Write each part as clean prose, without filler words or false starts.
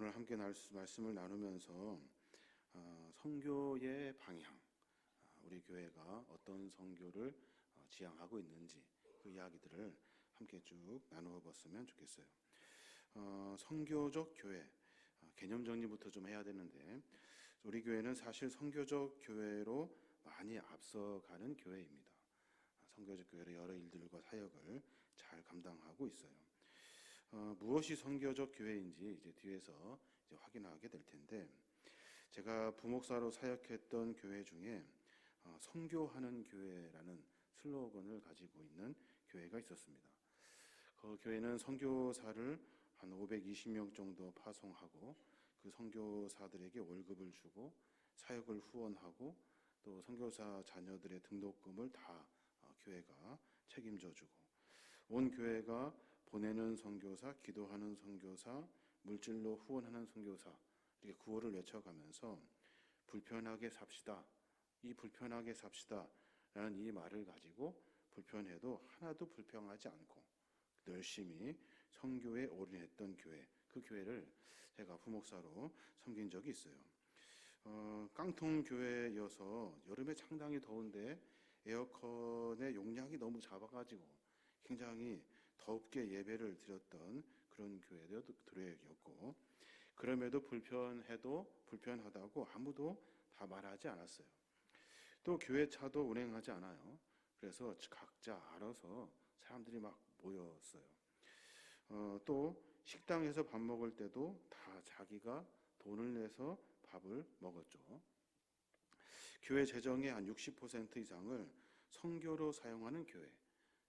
오늘 함께 말씀을 나누면서 선교의 방향, 우리 교회가 어떤 선교를 지향하고 있는지 그 이야기들을 함께 쭉 나누어 봤으면 좋겠어요. 선교적 교회, 개념 정리부터 좀 해야 되는데, 우리 교회는 사실 선교적 교회로 많이 앞서가는 교회입니다. 선교적 교회로 여러 일들과 사역을 잘 감당하고 있어요. 무엇이 선교적 교회인지 이제 뒤에서 이제 확인하게 될 텐데, 제가 부목사로 사역했던 교회 중에 선교하는 교회라는 슬로건을 가지고 있는 교회가 있었습니다. 그 교회는 선교사를 한 520명 정도 파송하고 그 선교사들에게 월급을 주고 사역을 후원하고 또 선교사 자녀들의 등록금을 다 교회가 책임져 주고, 온 교회가 보내는 선교사, 기도하는 선교사, 물질로 후원하는 선교사, 이렇게 구호를 외쳐가면서 불편하게 삽시다, 이 불편하게 삽시다 라는 이 말을 가지고 불편해도 하나도 불평하지 않고 열심히 선교에 올인했던 교회, 그 교회를 제가 부목사로 섬긴 적이 있어요. 깡통 교회여서 여름에 상당히 더운데 에어컨의 용량이 너무 작아가지고 굉장히 덥게 예배를 드렸던 그런 교회였고, 그럼에도 불편하다고 아무도 다 말하지 않았어요. 또 교회 차도 운행하지 않아요. 그래서 각자 알아서 사람들이 막 모였어요. 또 식당에서 밥 먹을 때도 다 자기가 돈을 내서 밥을 먹었죠. 교회 재정의 한 60% 이상을 선교로 사용하는 교회,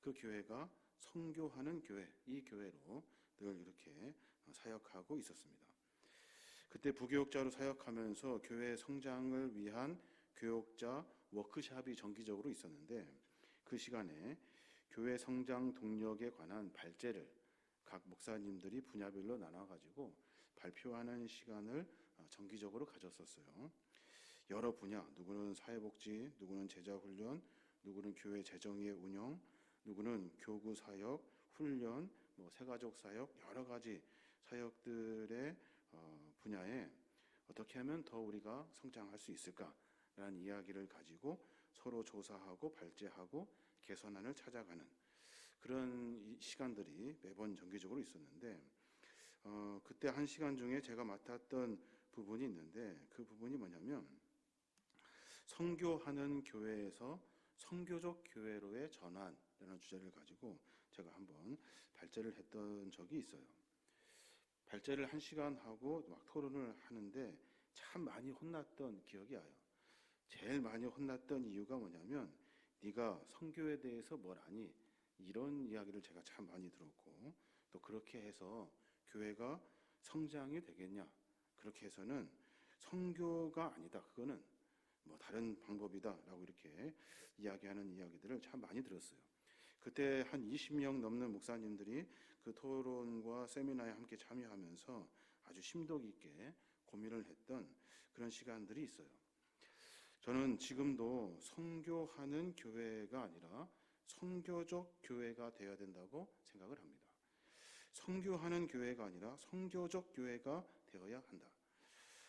그 교회가 선교하는 교회, 이 교회로 늘 이렇게 사역하고 있었습니다. 그때 부교육자로 사역하면서 교회 성장을 위한 교육자 워크숍이 정기적으로 있었는데, 그 시간에 교회 성장 동력에 관한 발제를 각 목사님들이 분야별로 나눠가지고 발표하는 시간을 정기적으로 가졌었어요. 여러 분야, 누구는 사회복지, 누구는 제자훈련, 누구는 교회 재정의 운영, 누구는 교구 사역, 훈련, 새가족 사역, 여러 가지 사역들의 분야에 어떻게 하면 더 우리가 성장할 수 있을까라는 이야기를 가지고 서로 조사하고 발제하고 개선안을 찾아가는 그런 시간들이 매번 정기적으로 있었는데, 그때 한 시간 중에 제가 맡았던 부분이 있는데, 그 부분이 뭐냐면 선교하는 교회에서 선교적 교회로의 전환이라는 주제를 가지고 제가 한번 발제를 했던 적이 있어요. 발제를 한 시간 하고 막 토론을 하는데 참 많이 혼났던 기억이 나요. 제일 많이 혼났던 이유가 뭐냐면, 네가 선교에 대해서 뭘 아니? 이런 이야기를 제가 참 많이 들었고, 또 그렇게 해서 교회가 성장이 되겠냐? 그렇게 해서는 선교가 아니다, 그거는 다른 방법이다라고 이렇게 이야기하는 이야기들을 참 많이 들었어요. 그때 한 20명 넘는 목사님들이 그 토론과 세미나에 함께 참여하면서 아주 심도 깊게 고민을 했던 그런 시간들이 있어요. 저는 지금도 선교하는 교회가 아니라 선교적 교회가 되어야 된다고 생각을 합니다. 선교하는 교회가 아니라 선교적 교회가 되어야 한다.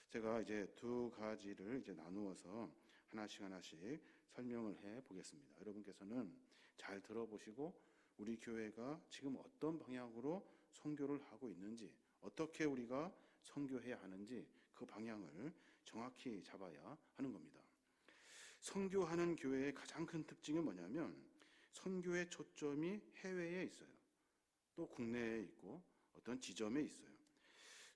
제가 이제 두 가지를 이제 나누어서 하나씩 설명을 해 보겠습니다. 여러분께서는 잘 들어보시고 우리 교회가 지금 어떤 방향으로 선교를 하고 있는지, 어떻게 우리가 선교해야 하는지 그 방향을 정확히 잡아야 하는 겁니다. 선교하는 교회의 가장 큰 특징이 뭐냐면, 선교의 초점이 해외에 있어요. 또 국내에 있고 어떤 지점에 있어요.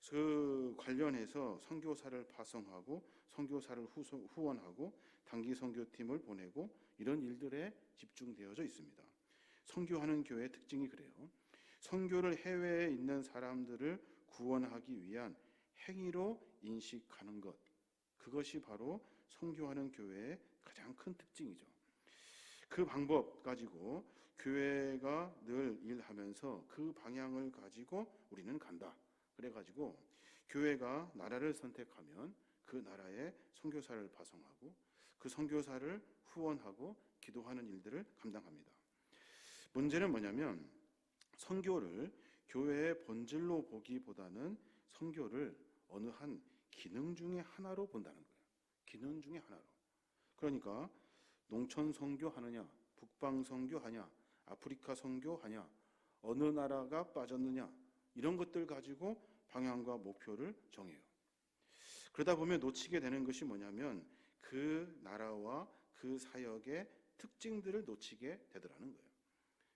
그 관련해서 선교사를 파송하고 선교사를 후원하고 단기 선교팀을 보내고 이런 일들에 집중되어져 있습니다. 선교하는 교회의 특징이 그래요. 선교를 해외에 있는 사람들을 구원하기 위한 행위로 인식하는 것, 그것이 바로 선교하는 교회의 가장 큰 특징이죠. 그 방법 가지고 교회가 늘 일하면서 그 방향을 가지고 우리는 간다. 그래가지고 교회가 나라를 선택하면 그 나라에 선교사를 파송하고 그 선교사를 후원하고 기도하는 일들을 감당합니다. 문제는 뭐냐면, 선교를 교회의 본질로 보기보다는 선교를 어느 한 기능 중에 하나로 본다는 거예요. 기능 중에 하나로. 그러니까 농촌 선교하느냐, 북방 선교하냐, 아프리카 선교하냐, 어느 나라가 빠졌느냐, 이런 것들 가지고 방향과 목표를 정해요. 그러다 보면 놓치게 되는 것이 뭐냐면 그 나라와 그 사역의 특징들을 놓치게 되더라는 거예요.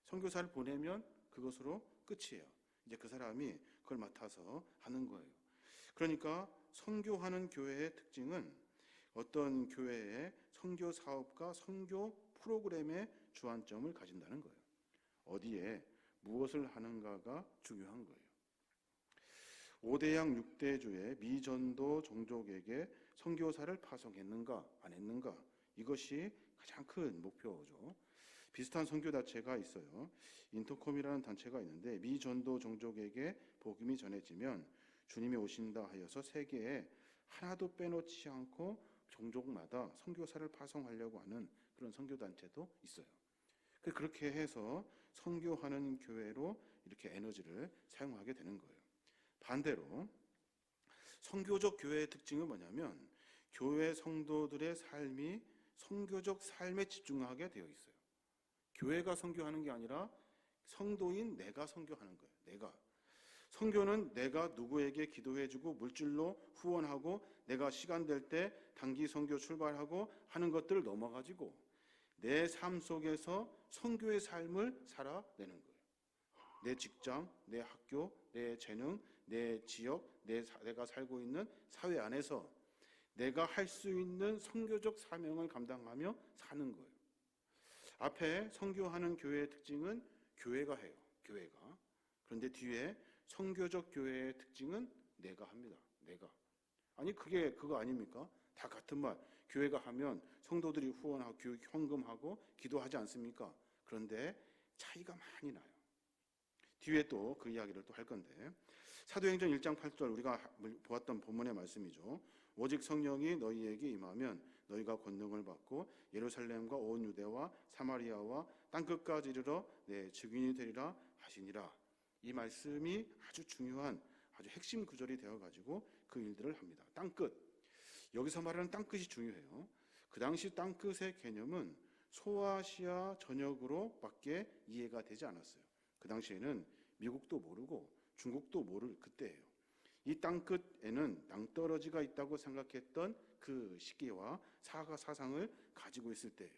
선교사를 보내면 그것으로 끝이에요. 이제 그 사람이 그걸 맡아서 하는 거예요. 그러니까 선교하는 교회의 특징은 어떤 교회의 선교 사업과 선교 프로그램의 주안점을 가진다는 거예요. 어디에 무엇을 하는가가 중요한 거예요. 5대양 6대주의 미전도 종족에게 선교사를 파송했는가 안 했는가, 이것이 가장 큰 목표죠. 비슷한 선교 단체가 있어요. 인터콤이라는 단체가 있는데 미전도 종족에게 복음이 전해지면 주님이 오신다 하여서 세계에 하나도 빼놓지 않고 종족마다 선교사를 파송하려고 하는 그런 선교 단체도 있어요. 그렇게 해서 선교하는 교회로 이렇게 에너지를 사용하게 되는 거예요. 반대로 선교적 교회의 특징은 뭐냐면 교회 성도들의 삶이 선교적 삶에 집중하게 되어 있어요. 교회가 선교하는 게 아니라 성도인 내가 선교하는 거예요. 내가. 선교는 내가 누구에게 기도해주고 물질로 후원하고 내가 시간 될 때 단기 선교 출발하고 하는 것들을 넘어가지고 내 삶 속에서 선교의 삶을 살아내는 거예요. 내 직장, 내 학교, 내 재능, 내 지역, 내가 살고 있는 사회 안에서 내가 할 수 있는 선교적 사명을 감당하며 사는 거예요. 앞에 선교하는 교회의 특징은 교회가 해요. 교회가. 그런데 뒤에 선교적 교회의 특징은 내가 합니다. 내가. 아니 그거 아닙니까? 다 같은 말. 교회가 하면 성도들이 후원하고 헌금하고 기도하지 않습니까? 그런데 차이가 많이 나요. 뒤에 또 그 이야기를 또 할 건데 사도행전 1장 8절 우리가 보았던 본문의 말씀이죠. 오직 성령이 너희에게 임하면 너희가 권능을 받고 예루살렘과 온 유대와 사마리아와 땅끝까지 이르러 내 증인이 되리라 하시니라. 이 말씀이 아주 중요한 아주 핵심 구절이 되어가지고 그 일들을 합니다. 땅끝. 여기서 말하는 땅끝이 중요해요. 그 당시 땅끝의 개념은 소아시아 전역으로밖에 이해가 되지 않았어요. 그 당시에는 미국도 모르고 중국도 모를 그때예요. 이 땅끝에는 낭떠러지가 있다고 생각했던 그 시기와 사상을 가지고 있을 때예요.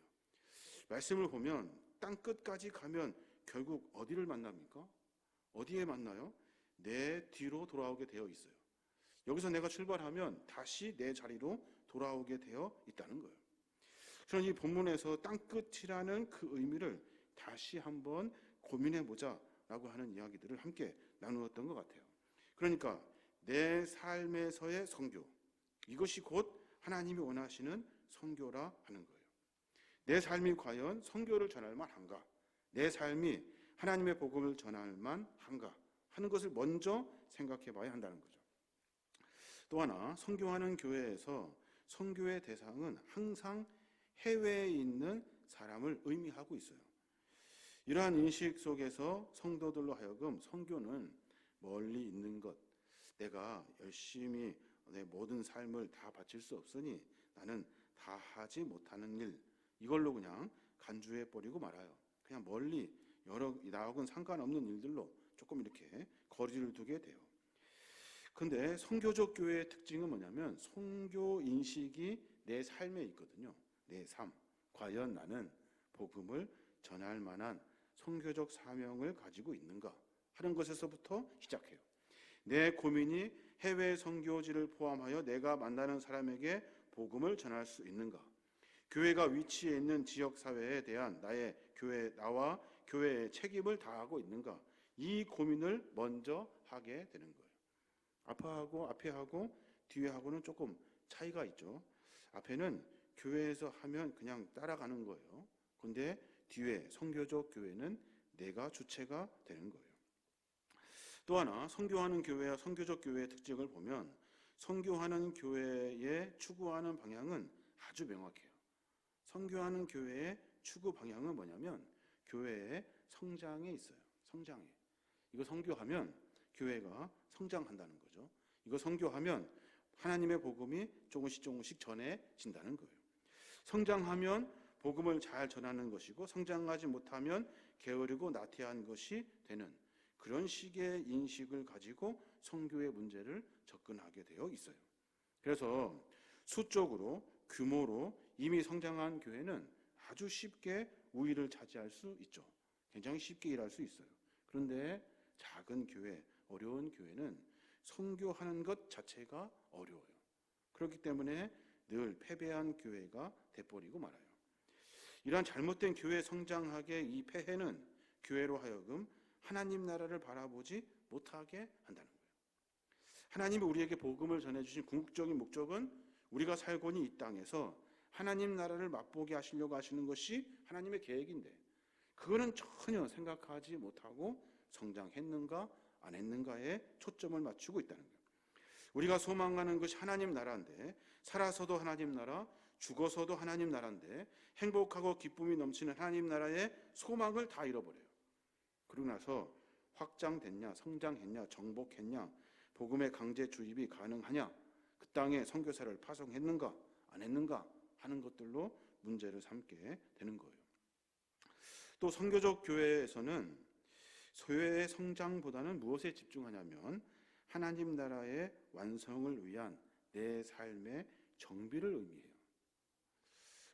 말씀을 보면 땅끝까지 가면 결국 어디를 만납니까? 어디에 만나요? 내 뒤로 돌아오게 되어 있어요. 여기서 내가 출발하면 다시 내 자리로 돌아오게 되어 있다는 거예요. 저는 이 본문에서 땅끝이라는 그 의미를 다시 한번 고민해보자 라고 하는 이야기들을 함께 나누었던 것 같아요. 그러니까 내 삶에서의 선교, 이것이 곧 하나님이 원하시는 선교라 하는 거예요. 내 삶이 과연 선교를 전할 만한가? 내 삶이 하나님의 복음을 전할 만한가? 하는 것을 먼저 생각해 봐야 한다는 거죠. 또 하나, 선교하는 교회에서 선교의 대상은 항상 해외에 있는 사람을 의미하고 있어요. 이러한 인식 속에서 성도들로 하여금 선교는 멀리 있는 것, 내가 열심히 내 모든 삶을 다 바칠 수 없으니 나는 다 하지 못하는 일, 이걸로 그냥 간주해 버리고 말아요. 그냥 멀리 나하고는 상관없는 일들로 조금 이렇게 거리를 두게 돼요. 근데 선교적 교회의 특징은 뭐냐면 선교 인식이 내 삶에 있거든요. 내 삶. 과연 나는 복음을 전할 만한 선교적 사명을 가지고 있는가 하는 것에서부터 시작해요. 내 고민이 해외 선교지를 포함하여 내가 만나는 사람에게 복음을 전할 수 있는가? 교회가 위치해 있는 지역 사회에 대한 나와 교회의 책임을 다하고 있는가? 이 고민을 먼저 하게 되는 거예요. 앞에 하고 뒤에 하고는 조금 차이가 있죠. 앞에는 교회에서 하면 그냥 따라가는 거예요. 그런데 뒤에 선교적 교회는 내가 주체가 되는 거예요. 또 하나, 선교하는 교회와 선교적 교회의 특징을 보면 선교하는 교회의 추구하는 방향은 아주 명확해요. 선교하는 교회의 추구 방향은 뭐냐면 교회의 성장에 있어요. 성장에. 이거 선교하면 교회가 성장한다는 거죠. 이거 선교하면 하나님의 복음이 조금씩 전해진다는 거예요. 성장하면 복음을 잘 전하는 것이고, 성장하지 못하면 게으르고 나태한 것이 되는 그런 식의 인식을 가지고 선교의 문제를 접근하게 되어 있어요. 그래서 수적으로, 규모로 이미 성장한 교회는 아주 쉽게 우위를 차지할 수 있죠. 굉장히 쉽게 일할 수 있어요. 그런데 작은 교회, 어려운 교회는 선교하는 것 자체가 어려워요. 그렇기 때문에 늘 패배한 교회가 돼버리고 말아요. 이러한 잘못된 교회 성장학의 이 폐해는 교회로 하여금 하나님 나라를 바라보지 못하게 한다는 거예요. 하나님이 우리에게 복음을 전해주신 궁극적인 목적은 우리가 살고 있는 이 땅에서 하나님 나라를 맛보게 하시려고 하시는 것이 하나님의 계획인데, 그거는 전혀 생각하지 못하고 성장했는가 안 했는가에 초점을 맞추고 있다는 거예요. 우리가 소망하는 것이 하나님 나라인데, 살아서도 하나님 나라, 죽어서도 하나님 나라인데, 행복하고 기쁨이 넘치는 하나님 나라의 소망을 다 잃어버려요. 그러고 나서 확장됐냐, 성장했냐, 정복했냐, 복음의 강제 주입이 가능하냐, 그 땅에 선교사를 파송했는가 안 했는가 하는 것들로 문제를 삼게 되는 거예요. 또 선교적 교회에서는 교회의 성장보다는 무엇에 집중하냐면 하나님 나라의 완성을 위한 내 삶의 정비를 의미해요.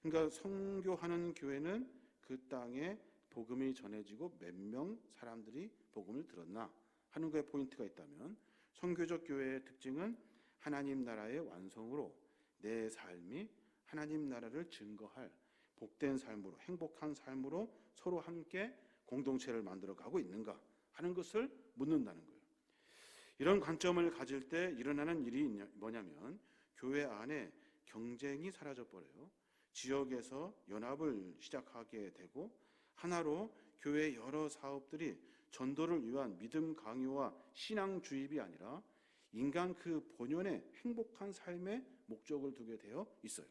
그러니까 선교하는 교회는 그 땅에 복음이 전해지고 몇 명 사람들이 복음을 들었나 하는 거에 포인트가 있다면, 선교적 교회의 특징은 하나님 나라의 완성으로 내 삶이 하나님 나라를 증거할 복된 삶으로, 행복한 삶으로 서로 함께 공동체를 만들어가고 있는가 하는 것을 묻는다는 거예요. 이런 관점을 가질 때 일어나는 일이 뭐냐면 교회 안에 경쟁이 사라져버려요. 지역에서 연합을 시작하게 되고, 하나로 교회의 여러 사업들이 전도를 위한 믿음 강요와 신앙 주입이 아니라 인간 그 본연의 행복한 삶의 목적을 두게 되어 있어요.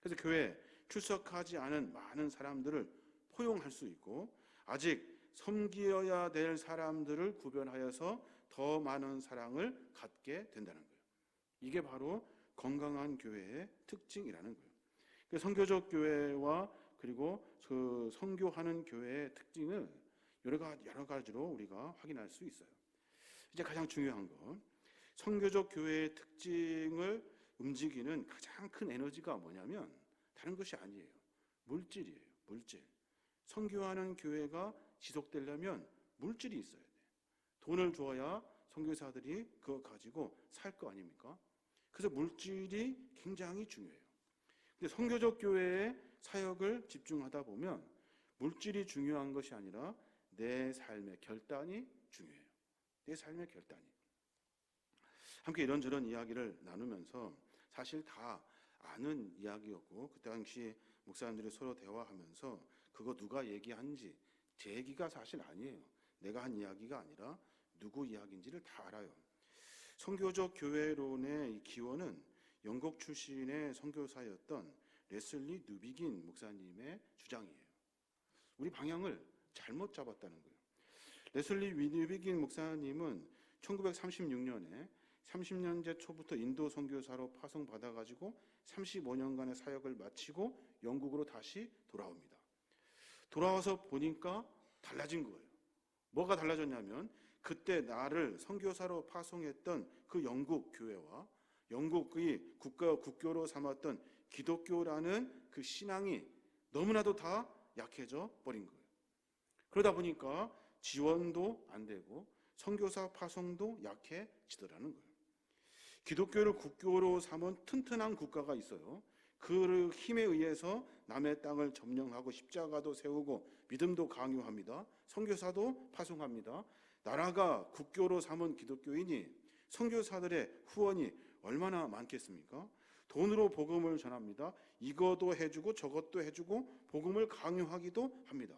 그래서 교회에 출석하지 않은 많은 사람들을 포용할 수 있고, 아직 섬기어야 될 사람들을 구별하여서 더 많은 사랑을 갖게 된다는 거예요. 이게 바로 건강한 교회의 특징이라는 거예요. 선교적 교회와 그리고 그 선교하는 교회의 특징을 여러 가지로 우리가 확인할 수 있어요. 이제 가장 중요한 건 선교적 교회의 특징을 움직이는 가장 큰 에너지가 뭐냐면 다른 것이 아니에요. 물질이에요. 물질. 선교하는 교회가 지속되려면 물질이 있어야 돼요. 돈을 줘야 선교사들이 그거 가지고 살 거 아닙니까? 그래서 물질이 굉장히 중요해요. 근데 선교적 교회의 사역을 집중하다 보면 물질이 중요한 것이 아니라 내 삶의 결단이 중요해요. 내 삶의 결단이. 함께 이런저런 이야기를 나누면서 사실 다 아는 이야기였고, 그 당시 목사님들이 서로 대화하면서 그거 누가 얘기한지 제 얘기가 사실 아니에요. 내가 한 이야기가 아니라 누구 이야기인지를 다 알아요. 선교적 교회론의 기원은 영국 출신의 선교사였던 레슬리 누비긴 목사님의 주장이에요. 우리 방향을 잘못 잡았다는 거예요. 레슬리 누비긴 목사님은 1936년에 30년대 초부터 인도 선교사로 파송받아가지고 35년간의 사역을 마치고 영국으로 다시 돌아옵니다. 돌아와서 보니까 달라진 거예요. 뭐가 달라졌냐면 그때 나를 선교사로 파송했던 그 영국 교회와 영국의 국교로 삼았던 기독교라는 그 신앙이 너무나도 다 약해져 버린 거예요. 그러다 보니까 지원도 안 되고 선교사 파송도 약해지더라는 거예요. 기독교를 국교로 삼은 튼튼한 국가가 있어요. 그 힘에 의해서 남의 땅을 점령하고 십자가도 세우고 믿음도 강요합니다. 선교사도 파송합니다. 나라가 국교로 삼은 기독교인이 선교사들의 후원이 얼마나 많겠습니까? 돈으로 복음을 전합니다. 이것도 해주고 저것도 해주고 복음을 강요하기도 합니다.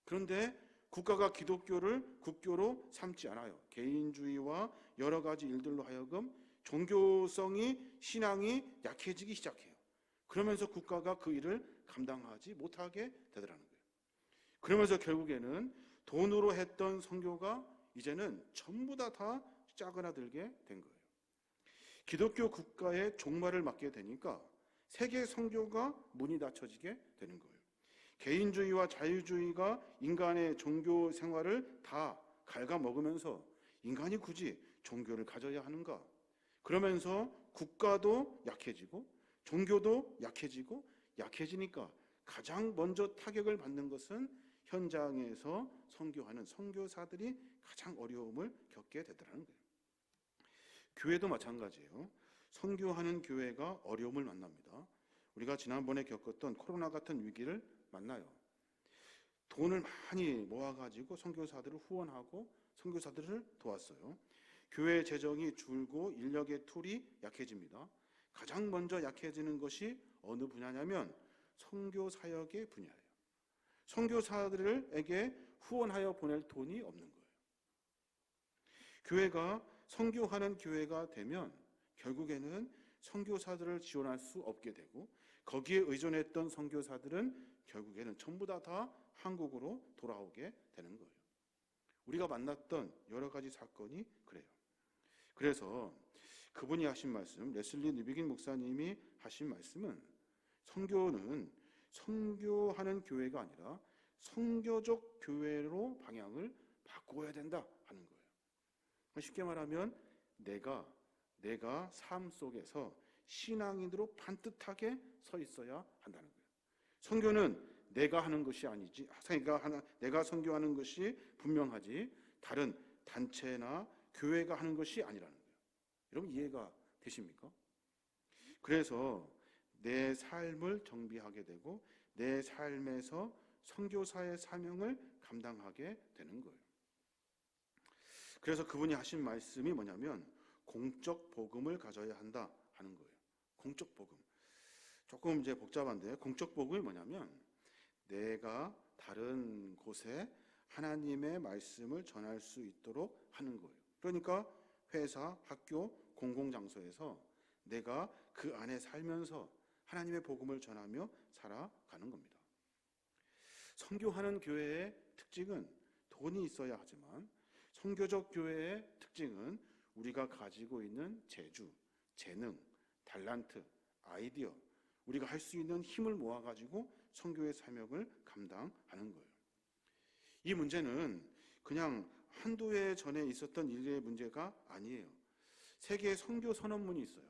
그런데 국가가 기독교를 국교로 삼지 않아요. 개인주의와 여러 가지 일들로 하여금 종교성이, 신앙이 약해지기 시작해요. 그러면서 국가가 그 일을 감당하지 못하게 되더라는 거예요. 그러면서 결국에는 돈으로 했던 선교가 이제는 전부 다 짜그라들게 된 거예요. 기독교 국가의 종말을 맞게 되니까 세계 선교가 문이 닫혀지게 되는 거예요. 개인주의와 자유주의가 인간의 종교 생활을 다 갉아먹으면서 인간이 굳이 종교를 가져야 하는가? 그러면서 국가도 약해지고 종교도 약해지고 약해지니까 가장 먼저 타격을 받는 것은 현장에서 선교하는 선교사들이 가장 어려움을 겪게 되더라는 거예요. 교회도 마찬가지예요. 선교하는 교회가 어려움을 만납니다. 우리가 지난번에 겪었던 코로나 같은 위기를 만나요. 돈을 많이 모아가지고 선교사들을 후원하고 선교사들을 도왔어요. 교회 재정이 줄고 인력의 툴이 약해집니다. 가장 먼저 약해지는 것이 어느 분야냐면 선교 사역의 분야예요. 선교사들에게 후원하여 보낼 돈이 없는 거예요. 교회가 선교하는 교회가 되면 결국에는 선교사들을 지원할 수 없게 되고 거기에 의존했던 선교사들은 결국에는 전부 다 한국으로 돌아오게 되는 거예요. 우리가 만났던 여러 가지 사건이 그래요. 그래서 그분이 하신 말씀, 레슬리 니비긴 목사님이 하신 말씀은 선교는 선교하는 교회가 아니라 선교적 교회로 방향을 바꿔야 된다 하는 거예요. 쉽게 말하면 내가 삶 속에서 신앙인으로 반듯하게 서 있어야 한다는 거예요. 선교는 내가 하는 것이 아니지, 내가 선교하는 것이 분명하지 다른 단체나 교회가 하는 것이 아니라는 거예요. 여러분 이해가 되십니까? 그래서 내 삶을 정비하게 되고 내 삶에서 선교사의 사명을 감당하게 되는 거예요. 그래서 그분이 하신 말씀이 뭐냐면 공적 복음을 가져야 한다 하는 거예요. 공적 복음. 조금 이제 복잡한데 공적 복음이 뭐냐면 내가 다른 곳에 하나님의 말씀을 전할 수 있도록 하는 거예요. 그러니까 회사, 학교, 공공장소에서 내가 그 안에 살면서 하나님의 복음을 전하며 살아가는 겁니다. 선교하는 교회의 특징은 돈이 있어야 하지만 선교적 교회의 특징은 우리가 가지고 있는 재주, 재능, 달란트, 아이디어, 우리가 할 수 있는 힘을 모아가지고 선교의 사명을 감당하는 거예요. 이 문제는 그냥 한두 해 전에 있었던 일의 문제가 아니에요. 세계 선교 선언문이 있어요.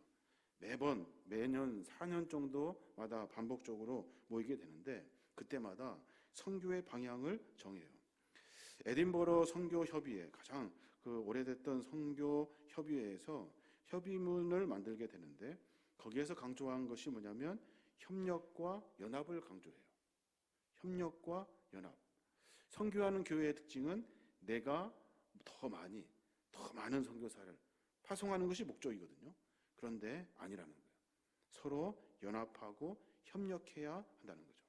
매년 4년 정도마다 반복적으로 모이게 되는데 그때마다 선교의 방향을 정해요. 에딘버러 선교협의회, 가장 오래됐던 선교협의회에서 협의문을 만들게 되는데 거기에서 강조한 것이 뭐냐면 협력과 연합을 강조해요. 협력과 연합. 선교하는 교회의 특징은 내가 더 많은 선교사를 파송하는 것이 목적이거든요. 그런데 아니라는 거예요. 서로 연합하고 협력해야 한다는 거죠.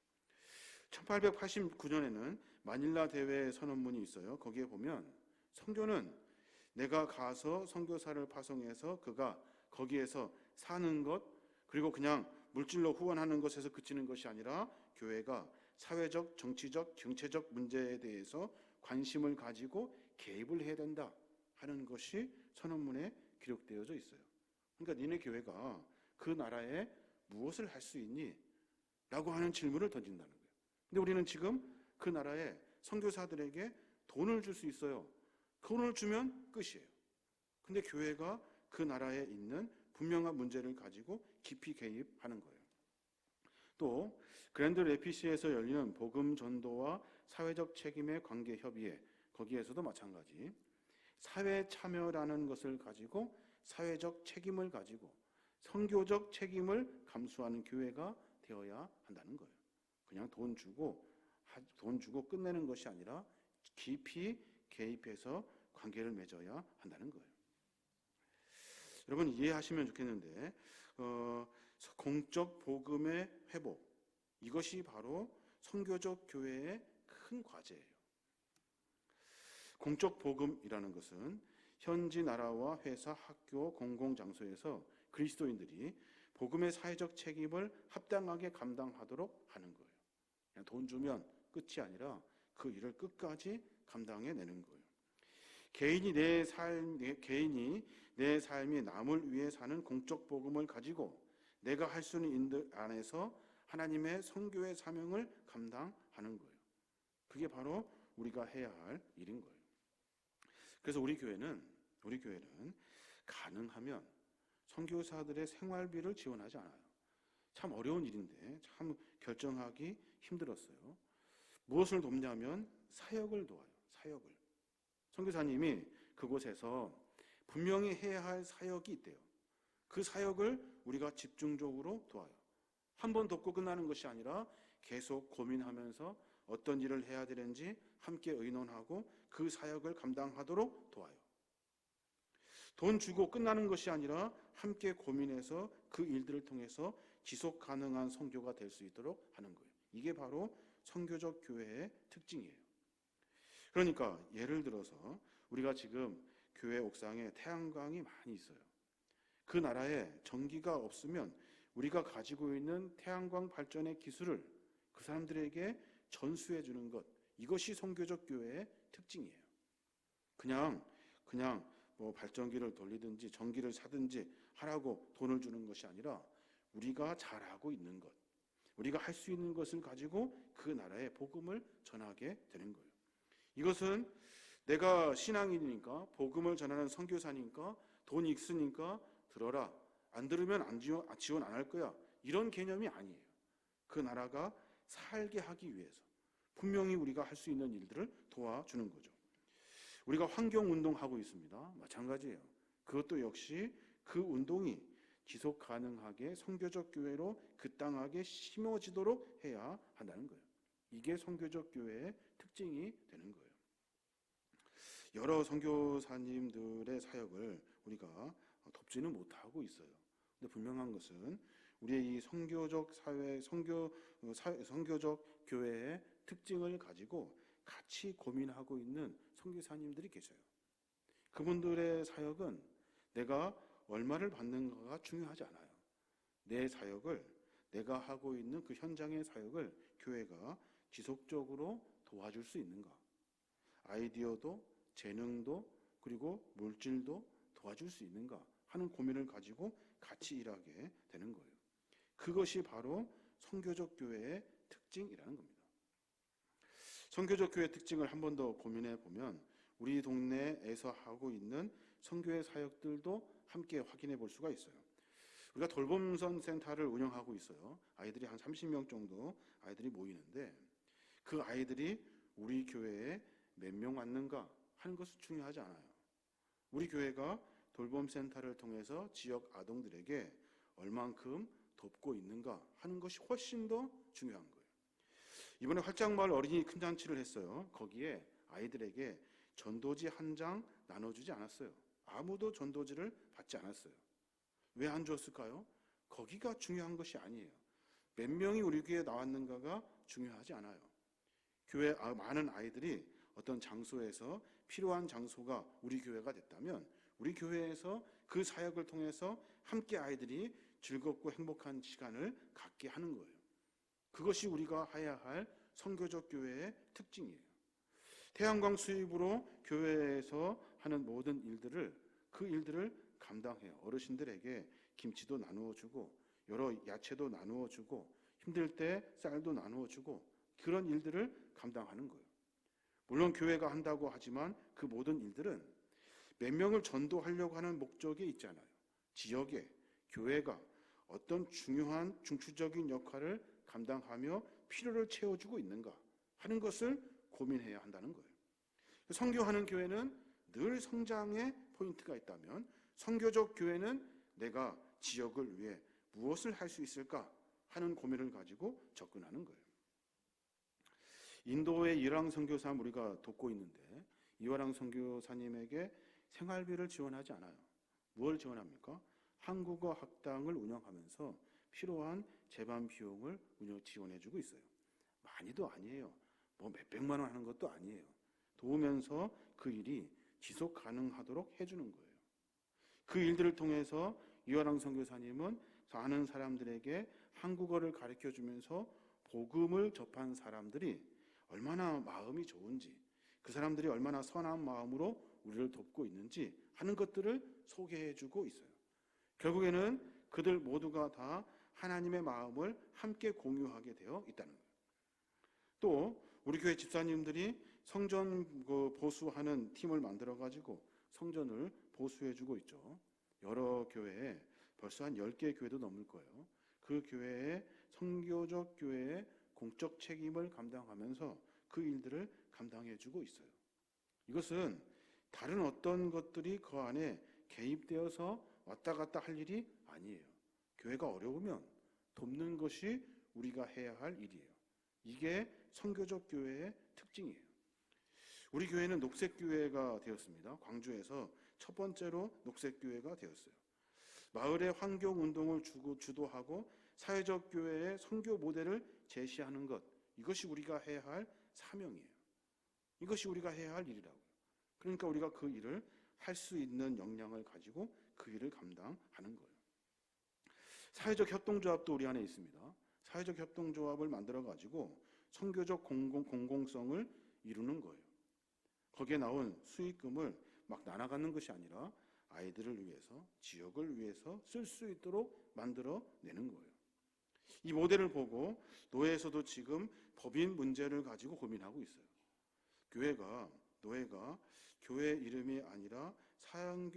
1889년에는 마닐라 대회 선언문이 있어요. 거기에 보면 선교는 내가 가서 선교사를 파송해서 그가 거기에서 사는 것 그리고 그냥 물질로 후원하는 것에서 그치는 것이 아니라 교회가 사회적, 정치적, 경제적 문제에 대해서 관심을 가지고 개입을 해야 된다 하는 것이 선언문에 기록되어져 있어요. 그러니까 니네 교회가 그 나라에 무엇을 할 수 있니? 라고 하는 질문을 던진다는 거예요. 근데 우리는 지금 그 나라에 선교사들에게 돈을 줄 수 있어요. 돈을 주면 끝이에요. 근데 교회가 그 나라에 있는 분명한 문제를 가지고 깊이 개입하는 거예요. 또 그랜드 레피시에서 열리는 복음 전도와 사회적 책임의 관계 협의회 거기에서도 마찬가지 사회 참여라는 것을 가지고 사회적 책임을 가지고 선교적 책임을 감수하는 교회가 되어야 한다는 거예요. 그냥 돈 주고 끝내는 것이 아니라 깊이 개입해서 관계를 맺어야 한다는 거예요. 여러분 이해하시면 좋겠는데 공적 복음의 회복 이것이 바로 선교적 교회의 큰 과제예요. 공적 복음이라는 것은 현지 나라와 회사, 학교, 공공장소에서 그리스도인들이 복음의 사회적 책임을 합당하게 감당하도록 하는 거예요. 그냥 돈 주면 끝이 아니라 그 일을 끝까지 감당해내는 거예요. 개인이 내 삶이 남을 위해 사는 공적 복음을 가지고 내가 할 수 있는 일 안에서 하나님의 선교의 사명을 감당하는 거예요. 그게 바로 우리가 해야 할 일인 거예요. 그래서 우리 교회는 가능하면 선교사들의 생활비를 지원하지 않아요. 참 어려운 일인데 참 결정하기 힘들었어요. 무엇을 돕냐면 사역을 도와요. 사역을. 선교사님이 그곳에서 분명히 해야 할 사역이 있대요. 그 사역을 우리가 집중적으로 도와요. 한 번 돕고 끝나는 것이 아니라 계속 고민하면서 어떤 일을 해야 되는지 함께 의논하고 그 사역을 감당하도록 도와요. 돈 주고 끝나는 것이 아니라 함께 고민해서 그 일들을 통해서 지속 가능한 선교가 될 수 있도록 하는 거예요. 이게 바로 선교적 교회의 특징이에요. 그러니까 예를 들어서 우리가 지금 교회 옥상에 태양광이 많이 있어요. 그 나라에 전기가 없으면 우리가 가지고 있는 태양광 발전의 기술을 그 사람들에게 전수해 주는 것, 이것이 선교적 교회의 특징이에요. 그냥 뭐 발전기를 돌리든지 전기를 사든지 하라고 돈을 주는 것이 아니라 우리가 잘하고 있는 것, 우리가 할 수 있는 것을 가지고 그 나라에 복음을 전하게 되는 거예요. 이것은 내가 신앙인이니까 복음을 전하는 선교사니까 돈이 있으니까 들어라, 안 들으면 지원 안 할 거야, 이런 개념이 아니에요. 그 나라가 살게 하기 위해서 분명히 우리가 할 수 있는 일들을 도와주는 거죠. 우리가 환경운동하고 있습니다. 마찬가지예요. 그것도 역시 그 운동이 지속 가능하게 선교적 교회로 그 땅하게 심어지도록 해야 한다는 거예요. 이게 선교적 교회의 특징이 되는 거예요. 여러 선교사님들의 사역을 우리가 돕지는 못하고 있어요. 근데 분명한 것은 우리의 이 선교적 사회, 선교적 교회의 특징을 가지고 같이 고민하고 있는 선교사님들이 계셔요. 그분들의 사역은 내가 얼마를 받는가가 중요하지 않아요. 내 사역을, 내가 하고 있는 그 현장의 사역을 교회가 지속적으로 도와줄 수 있는가, 아이디어도 재능도 그리고 물질도 도와줄 수 있는가 하는 고민을 가지고 같이 일하게 되는 거예요. 그것이 바로 선교적 교회의 특징이라는 겁니다. 선교적 교회의 특징을 한 번 더 고민해 보면 우리 동네에서 하고 있는 선교의 사역들도 함께 확인해 볼 수가 있어요. 우리가 돌봄선 센터를 운영하고 있어요. 아이들이 한 30명 정도 아이들이 모이는데 그 아이들이 우리 교회에 몇 명 왔는가 하는 것은 중요하지 않아요. 우리 교회가 돌봄센터를 통해서 지역 아동들에게 얼만큼 돕고 있는가 하는 것이 훨씬 더 중요한 거예요. 이번에 활짝마을 어린이 큰 잔치를 했어요. 거기에 아이들에게 전도지 한 장 나눠주지 않았어요. 아무도 전도지를 받지 않았어요. 왜 안 줬을까요? 거기가 중요한 것이 아니에요. 몇 명이 우리 교회에 나왔는가가 중요하지 않아요. 교회 많은 아이들이 어떤 장소에서 필요한 장소가 우리 교회가 됐다면 우리 교회에서 그 사역을 통해서 함께 아이들이 즐겁고 행복한 시간을 갖게 하는 거예요. 그것이 우리가 해야 할 선교적 교회의 특징이에요. 태양광 수입으로 교회에서 하는 모든 일들을, 그 일들을 감당해요. 어르신들에게 김치도 나누어주고 여러 야채도 나누어주고 힘들 때 쌀도 나누어주고 그런 일들을 감당하는 거예요. 물론 교회가 한다고 하지만 그 모든 일들은 몇 명을 전도하려고 하는 목적이 있잖아요. 지역에 교회가 어떤 중요한 중추적인 역할을 감당하며 필요를 채워주고 있는가 하는 것을 고민해야 한다는 거예요. 선교하는 교회는 늘 성장의 포인트가 있다면 선교적 교회는 내가 지역을 위해 무엇을 할 수 있을까 하는 고민을 가지고 접근하는 거예요. 인도의 이화랑 선교사 우리가 돕고 있는데 이화랑 선교사님에게 생활비를 지원하지 않아요. 무엇을 지원합니까? 한국어 학당을 운영하면서 필요한 재반 비용을 지원해주고 있어요. 많이도 아니에요. 뭐 몇백만 원 하는 것도 아니에요. 도우면서 그 일이 지속 가능하도록 해주는 거예요. 그 일들을 통해서 이화랑 선교사님은 아는 사람들에게 한국어를 가르쳐주면서 복음을 접한 사람들이 얼마나 마음이 좋은지, 그 사람들이 얼마나 선한 마음으로 우리를 돕고 있는지 하는 것들을 소개해주고 있어요. 결국에는 그들 모두가 다 하나님의 마음을 함께 공유하게 되어 있다는 거예요. 또 우리 교회 집사님들이 성전 보수하는 팀을 만들어가지고 성전을 보수해주고 있죠. 여러 교회에 벌써 한 10개 교회도 넘을 거예요. 그 교회의 선교적 교회의 공적 책임을 감당하면서 그 일들을 감당해주고 있어요. 이것은 다른 어떤 것들이 그 안에 개입되어서 왔다 갔다 할 일이 아니에요. 교회가 어려우면 돕는 것이 우리가 해야 할 일이에요. 이게 선교적 교회의 특징이에요. 우리 교회는 녹색교회가 되었습니다. 광주에서 첫 번째로 녹색교회가 되었어요. 마을의 환경운동을 주도하고 사회적 교회의 선교 모델을 제시하는 것, 이것이 우리가 해야 할 사명이에요. 이것이 우리가 해야 할 일이라고요. 그러니까 우리가 그 일을 할 수 있는 역량을 가지고 그 일을 감당하는 거예요. 사회적 협동조합도 우리 안에 있습니다. 사회적 협동조합을 만들어가지고 선교적 공공성을 이루는 거예요. 거기에 나온 수익금을 막 나눠가는 것이 아니라 아이들을 위해서, 지역을 위해서 쓸 수 있도록 만들어내는 거예요. 이 모델을 보고 노회에서도 지금 법인 문제를 가지고 고민하고 있어요. 노회가 교회 이름이 아니라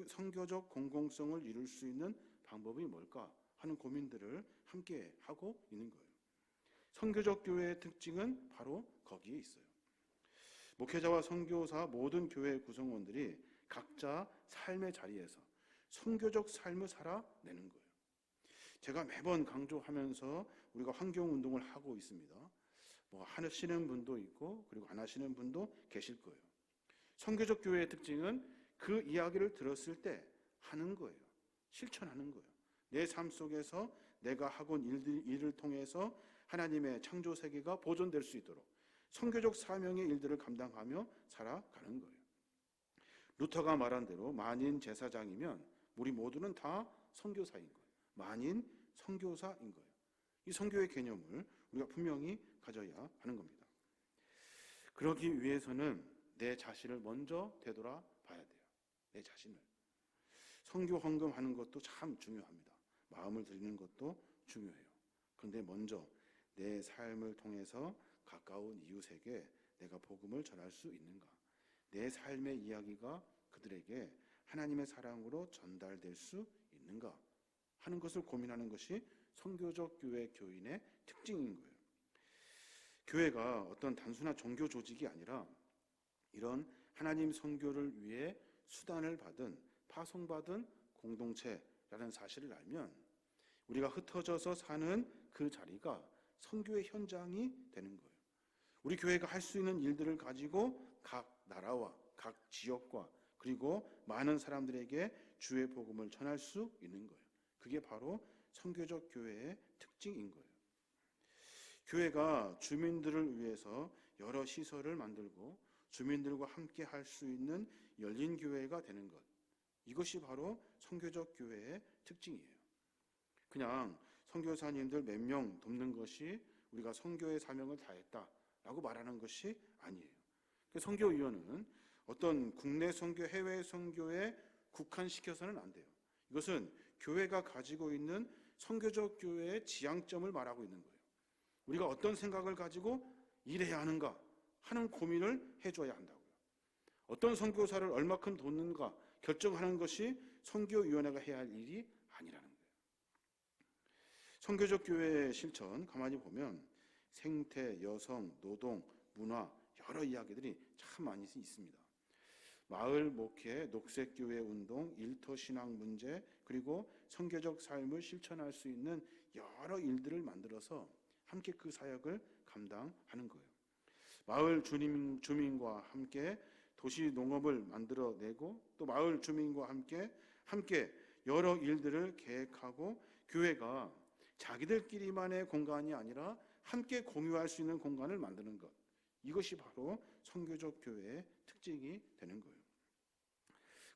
선교적 공공성을 이룰 수 있는 방법이 뭘까 하는 고민들을 함께 하고 있는 거예요. 선교적 교회의 특징은 바로 거기에 있어요. 목회자와 선교사 모든 교회 구성원들이 각자 삶의 자리에서 선교적 삶을 살아내는 거예요. 제가 매번 강조하면서 우리가 환경운동을 하고 있습니다. 하시는 분도 있고 그리고 안 하시는 분도 계실 거예요. 선교적 교회의 특징은 그 이야기를 들었을 때 하는 거예요. 실천하는 거예요. 내 삶 속에서 내가 하고 일을 통해서 하나님의 창조 세계가 보존될 수 있도록 선교적 사명의 일들을 감당하며 살아가는 거예요. 루터가 말한 대로 만인 제사장이면 우리 모두는 다 선교사인 거예요. 만인 선교사인 거예요. 이 선교의 개념을 우리가 분명히 가져야 하는 겁니다. 그러기 위해서는 내 자신을 먼저 되돌아봐야 돼요. 내 자신을. 선교 헌금하는 것도 참 중요합니다. 마음을 드리는 것도 중요해요. 그런데 먼저 내 삶을 통해서 가까운 이웃에게 내가 복음을 전할 수 있는가? 내 삶의 이야기가 그들에게 하나님의 사랑으로 전달될 수 있는가? 하는 것을 고민하는 것이 선교적 교회 교인의 특징인 거예요. 교회가 어떤 단순한 종교 조직이 아니라 이런 하나님 선교를 위해 수단을 받은 파송받은 공동체라는 사실을 알면 우리가 흩어져서 사는 그 자리가 선교의 현장이 되는 거예요. 우리 교회가 할 수 있는 일들을 가지고 각 나라와 각 지역과 그리고 많은 사람들에게 주의 복음을 전할 수 있는 거예요. 그게 바로 선교적 교회의 특징인 거예요. 교회가 주민들을 위해서 여러 시설을 만들고 주민들과 함께 할 수 있는 열린 교회가 되는 것, 이것이 바로 선교적 교회의 특징이에요. 그냥 선교사님들 몇 명 돕는 것이 우리가 선교의 사명을 다했다라고 말하는 것이 아니에요. 선교위원은 어떤 국내 선교, 해외 선교에 국한시켜서는 안 돼요. 이것은 교회가 가지고 있는 선교적 교회의 지향점을 말하고 있는 거예요. 우리가 어떤 생각을 가지고 일해야 하는가 하는 고민을 해줘야 한다고요. 어떤 선교사를 얼마큼 돕는가 결정하는 것이 선교위원회가 해야 할 일이 아니라는 거예요. 선교적 교회의 실천 가만히 보면 생태, 여성, 노동, 문화 여러 이야기들이 참 많이 있습니다. 마을 목회, 녹색교회 운동, 일터 신앙 문제 그리고 선교적 삶을 실천할 수 있는 여러 일들을 만들어서 함께 그 사역을 감당하는 거예요. 마을 주민과 함께 도시 농업을 만들어내고 또 마을 주민과 함께 여러 일들을 계획하고 교회가 자기들끼리만의 공간이 아니라 함께 공유할 수 있는 공간을 만드는 것, 이것이 바로 선교적 교회의 특징이 되는 거예요.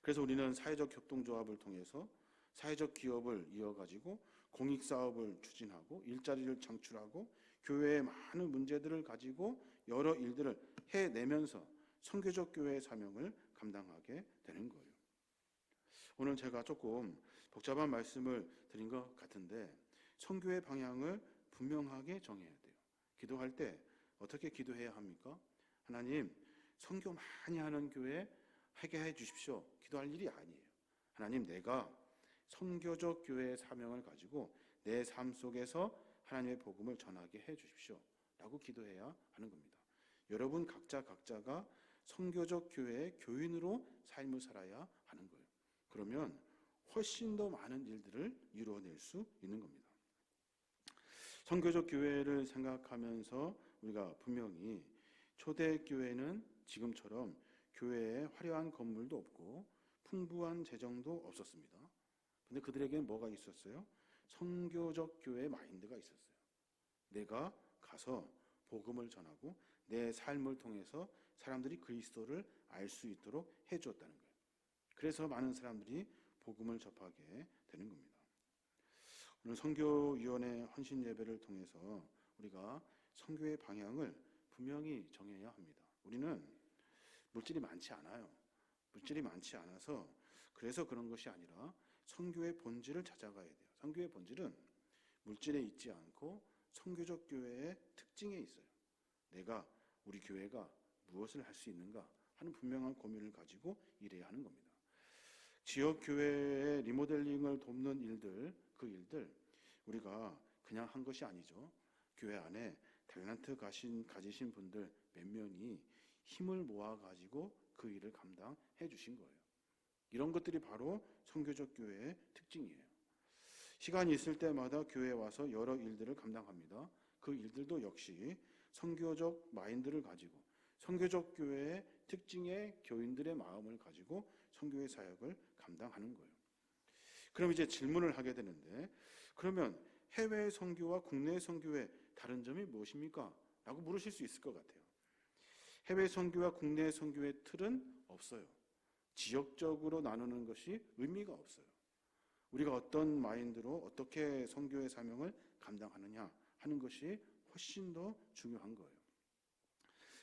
그래서 우리는 사회적 협동조합을 통해서 사회적 기업을 이어가지고 공익사업을 추진하고 일자리를 창출하고 교회의 많은 문제들을 가지고 여러 일들을 해내면서 선교적 교회의 사명을 감당하게 되는 거예요. 오늘 제가 조금 복잡한 말씀을 드린 것 같은데 선교의 방향을 분명하게 정해야 돼요. 기도할 때 어떻게 기도해야 합니까? 하나님, 선교 많이 하는 교회 하게 해 주십시오. 기도할 일이 아니에요. 하나님, 내가 선교적 교회의 사명을 가지고 내 삶 속에서 하나님의 복음을 전하게 해 주십시오. 라고 기도해야 하는 겁니다. 여러분 각자가 선교적 교회의 교인으로 삶을 살아야 하는 거예요. 그러면 훨씬 더 많은 일들을 이루어낼 수 있는 겁니다. 선교적 교회를 생각하면서 우리가 분명히 초대교회는 지금처럼 교회에 화려한 건물도 없고 풍부한 재정도 없었습니다. 근데 그들에게는 뭐가 있었어요? 선교적 교회의 마인드가 있었어요. 내가 가서 복음을 전하고 내 삶을 통해서 사람들이 그리스도를 알 수 있도록 해주었다는 거예요. 그래서 많은 사람들이 복음을 접하게 되는 겁니다. 오늘 선교위원회 헌신 예배를 통해서 우리가 선교의 방향을 분명히 정해야 합니다. 우리는 물질이 많지 않아요. 물질이 많지 않아서 그래서 그런 것이 아니라 선교의 본질을 찾아가야 돼요. 선교의 본질은 물질에 있지 않고 선교적 교회의 특징에 있어요. 내가 우리 교회가 무엇을 할 수 있는가 하는 분명한 고민을 가지고 일해야 하는 겁니다. 지역 교회의 리모델링을 돕는 일들, 그 일들 우리가 그냥 한 것이 아니죠. 교회 안에 탤런트 가지신 분들 몇 명이 힘을 모아 가지고 그 일을 감당해 주신 거예요. 이런 것들이 바로 선교적 교회의 특징이에요. 시간이 있을 때마다 교회에 와서 여러 일들을 감당합니다. 그 일들도 역시 선교적 마인드를 가지고 선교적 교회의 특징의 교인들의 마음을 가지고 선교의 사역을 감당하는 거예요. 그럼 이제 질문을 하게 되는데 그러면 해외 선교와 국내 선교의 다른 점이 무엇입니까? 라고 물으실 수 있을 것 같아요. 해외 선교와 국내 선교의 틀은 없어요. 지역적으로 나누는 것이 의미가 없어요. 우리가 어떤 마인드로 어떻게 선교의 사명을 감당하느냐 하는 것이 훨씬 더 중요한 거예요.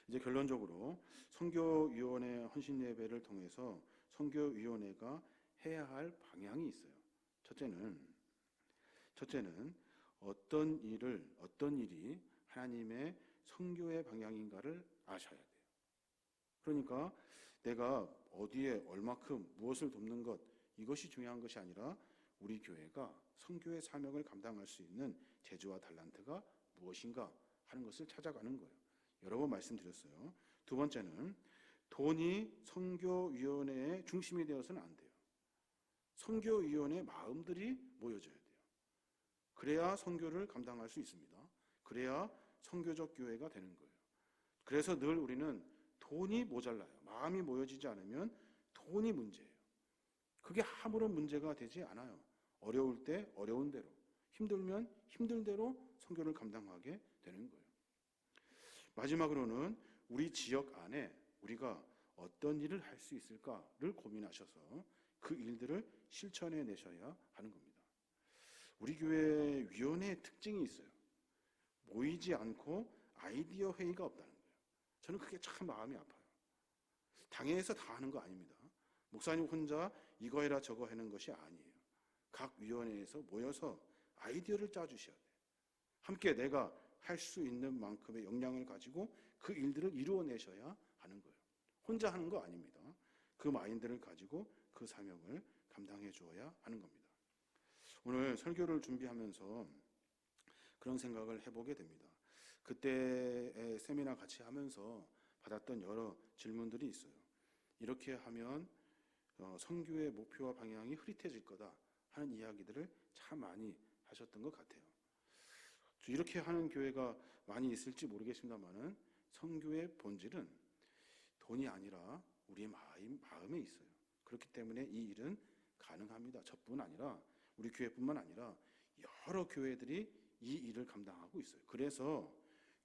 이제 결론적으로 선교위원회 헌신 예배를 통해서 선교위원회가 해야 할 방향이 있어요. 첫째는 어떤 일이 하나님의 선교의 방향인가를 아셔야 돼요. 그러니까 내가 어디에 얼마큼 무엇을 돕는 것 이것이 중요한 것이 아니라 우리 교회가 선교의 사명을 감당할 수 있는 재주와 달란트가 무엇인가 하는 것을 찾아가는 거예요. 여러 번 말씀드렸어요. 두 번째는 돈이 선교위원회의 중심이 되어서는 안 돼요. 선교위원회 마음들이 모여져야 돼요. 그래야 선교를 감당할 수 있습니다. 그래야 선교적 교회가 되는 거예요. 그래서 늘 우리는 돈이 모자라요. 마음이 모여지지 않으면 돈이 문제예요. 그게 아무런 문제가 되지 않아요. 어려울 때 어려운 대로, 힘들면 힘든 대로 선교를 감당하게 되는 거예요. 마지막으로는 우리 지역 안에 우리가 어떤 일을 할 수 있을까를 고민하셔서 그 일들을 실천해 내셔야 하는 겁니다. 우리 교회 위원회의 특징이 있어요. 모이지 않고 아이디어 회의가 없다는 거예요. 저는 그게 참 마음이 아파요. 당회에서 다 하는 거 아닙니다. 목사님 혼자 이거 해라 저거 하는 것이 아니에요. 각 위원회에서 모여서 아이디어를 짜주셔야 돼요. 함께 내가 할 수 있는 만큼의 역량을 가지고 그 일들을 이루어내셔야 하는 거예요. 혼자 하는 거 아닙니다. 그 마인드를 가지고 그 사명을 감당해 주어야 하는 겁니다. 오늘 설교를 준비하면서 그런 생각을 해보게 됩니다. 그때 세미나 같이 하면서 받았던 여러 질문들이 있어요. 이렇게 하면 선교의 목표와 방향이 흐릿해질 거다 하는 이야기들을 참 많이 하셨던 것 같아요. 이렇게 하는 교회가 많이 있을지 모르겠습니다만은 선교의 본질은 돈이 아니라 우리의 마음에 있어요. 그렇기 때문에 이 일은 가능합니다. 저뿐 아니라 우리 교회뿐만 아니라 여러 교회들이 이 일을 감당하고 있어요. 그래서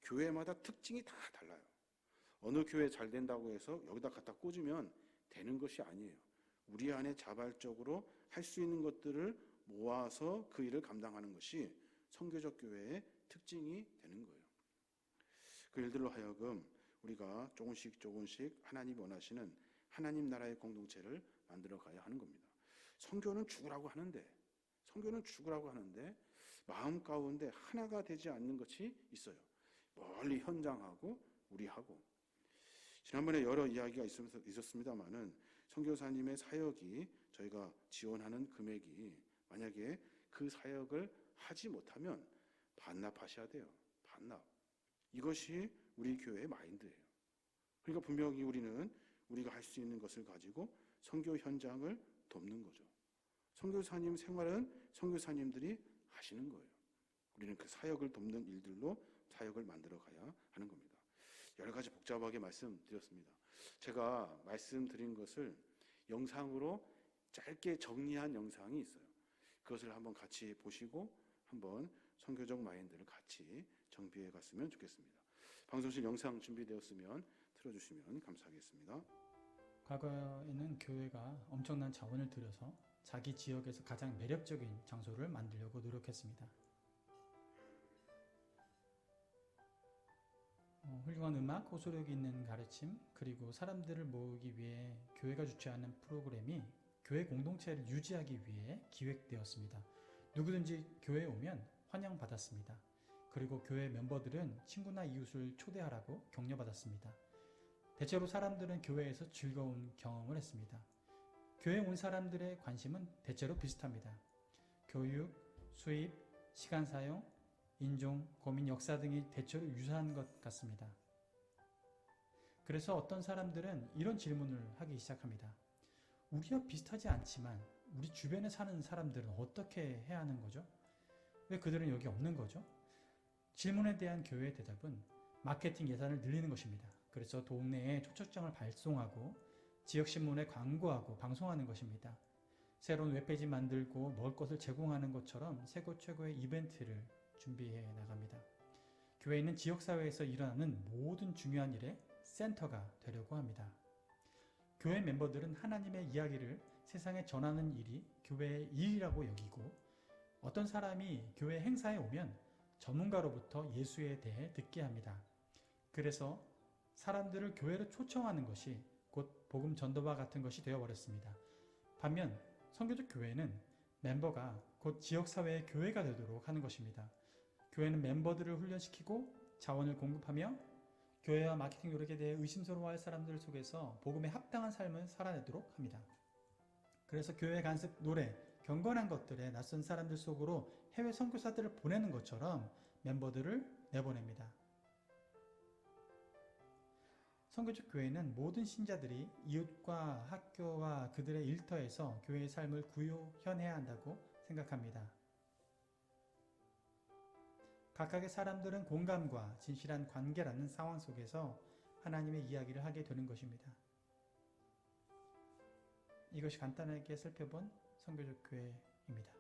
교회마다 특징이 다 달라요. 어느 교회 잘 된다고 해서 여기다 갖다 꽂으면 되는 것이 아니에요. 우리 안에 자발적으로 할 수 있는 것들을 모아서 그 일을 감당하는 것이 선교적 교회의 특징이 되는 거예요. 그 일들로 하여금 우리가 조금씩 하나님이 원하시는 하나님 나라의 공동체를 만들어 가야 하는 겁니다. 선교는 죽으라고 하는데 마음 가운데 하나가 되지 않는 것이 있어요. 멀리 현장하고 우리하고. 지난번에 여러 이야기가 있었습니다만은 선교사님의 사역이 저희가 지원하는 금액이 만약에 그 사역을 하지 못하면 반납하셔야 돼요. 반납. 이것이 우리 교회의 마인드예요. 그러니까 분명히 우리가 할 수 있는 것을 가지고 선교 현장을 돕는 거죠. 선교사님 생활은 선교사님들이 하시는 거예요. 우리는 그 사역을 돕는 일들로 사역을 만들어 가야 하는 겁니다. 여러 가지 복잡하게 말씀드렸습니다. 제가 말씀드린 것을 영상으로 짧게 정리한 영상이 있어요. 그것을 한번 같이 보시고 한번 선교적 마인드를 같이 정비해 갔으면 좋겠습니다. 방송실 영상 준비되었으면 틀어주시면 감사하겠습니다. 과거에는 교회가 엄청난 자원을 들여서 자기 지역에서 가장 매력적인 장소를 만들려고 노력했습니다. 훌륭한 음악, 호소력 있는 가르침, 그리고 사람들을 모으기 위해 교회가 주최하는 프로그램이 교회 공동체를 유지하기 위해 기획되었습니다. 누구든지 교회에 오면 환영받았습니다. 그리고 교회 멤버들은 친구나 이웃을 초대하라고 격려받았습니다. 대체로 사람들은 교회에서 즐거운 경험을 했습니다. 교회에 온 사람들의 관심은 대체로 비슷합니다. 교육, 수입, 시간 사용, 인종, 고민, 역사 등이 대체로 유사한 것 같습니다. 그래서 어떤 사람들은 이런 질문을 하기 시작합니다. 우리와 비슷하지 않지만 우리 주변에 사는 사람들은 어떻게 해야 하는 거죠? 왜 그들은 여기 없는 거죠? 질문에 대한 교회의 대답은 마케팅 예산을 늘리는 것입니다. 그래서 동네에 초청장을 발송하고 지역신문에 광고하고 방송하는 것입니다. 새로운 웹페이지 만들고 먹을 것을 제공하는 것처럼 세계 최고의 이벤트를 준비해 나갑니다. 교회는 지역사회에서 일어나는 모든 중요한 일의 센터가 되려고 합니다. 교회 멤버들은 하나님의 이야기를 세상에 전하는 일이 교회의 일이라고 여기고 어떤 사람이 교회 행사에 오면 전문가로부터 예수에 대해 듣게 합니다. 그래서 사람들을 교회로 초청하는 것이 곧 복음 전도와 같은 것이 되어버렸습니다. 반면 선교적 교회는 멤버가 곧 지역사회의 교회가 되도록 하는 것입니다. 교회는 멤버들을 훈련시키고 자원을 공급하며 교회와 마케팅 노력에 대해 의심스러워할 사람들 속에서 복음에 합당한 삶을 살아내도록 합니다. 그래서 교회 간섭, 노래, 경건한 것들에 낯선 사람들 속으로 해외 선교사들을 보내는 것처럼 멤버들을 내보냅니다. 선교적 교회는 모든 신자들이 이웃과 학교와 그들의 일터에서 교회의 삶을 구현해야 한다고 생각합니다. 각각의 사람들은 공감과 진실한 관계라는 상황 속에서 하나님의 이야기를 하게 되는 것입니다. 이것이 간단하게 살펴본 선교적 교회입니다.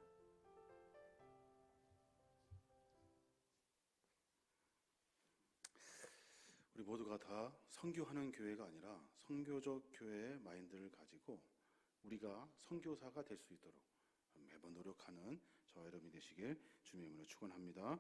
우리 모두가 다 선교하는 교회가 아니라 선교적 교회의 마인드를 가지고 우리가 선교사가 될 수 있도록 매번 노력하는 저와 여러분이 되시길 주님의 이름으로 축원합니다.